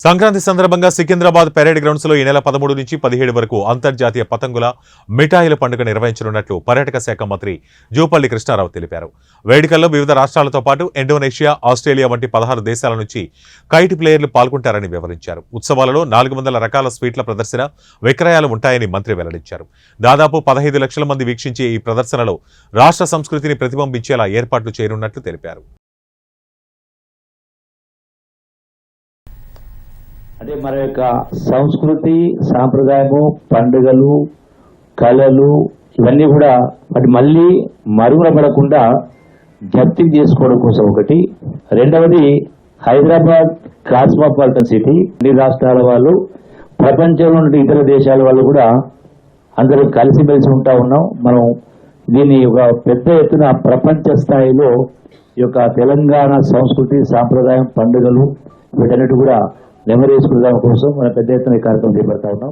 సంక్రాంతి సందర్భంగా Secunderabad parade grounds లో ఈ నెల 13 నుంచి 17 వరకు అంతర్జాతీయ పతంగుల మిఠాయిల పండుగ నిర్వహించనున్నట్లు పర్యాటక శాఖ మంత్రి జూపల్లి కృష్ణారావు తెలిపారు. వేడుకల్లో వివిధ రాష్ట్రాలతో పాటు ఇండోనేషియా, ఆస్ట్రేలియా వంటి 16 దేశాల నుంచి కైట్ ప్లేయర్లు పాల్గొంటారని వివరించారు. ఉత్సవాలలో 400 రకాల స్వీట్ల ప్రదర్శన, విక్రయాలు ఉంటాయని మంత్రి వెల్లడించారు. దాదాపు 15 లక్షల మంది వీక్షించే ఈ ప్రదర్శనలో రాష్ట్ర సంస్కృతిని ప్రతిబింబించేలా ఏర్పాట్లు చేయనున్నట్లు తెలిపారు. అంటే మన యొక్క సంస్కృతి, సాంప్రదాయము, పండుగలు, కళలు ఇవన్నీ కూడా వాటి మళ్ళీ మరుగున పడకుండా జప్తి చేసుకోవడం కోసం ఒకటి. రెండవది, హైదరాబాద్ కాస్మోపాలిటన్ సిటీ, అన్ని రాష్ట్రాల వాళ్ళు, ప్రపంచంలో ఉన్న ఇతర దేశాల వాళ్ళు కూడా అందరూ కలిసిమెలిసి ఉంటా ఉన్నాం. మనం దీన్ని ఒక పెద్ద ఎత్తున ప్రపంచ స్థాయిలో ఈ యొక్క తెలంగాణ సంస్కృతి, సాంప్రదాయం, పండుగలు వీటన్నిటి కూడా నెమరేసుకునే కోసం మనం పెద్ద ఎత్తున ఈ కార్యక్రమం చేపడతా ఉన్నాం.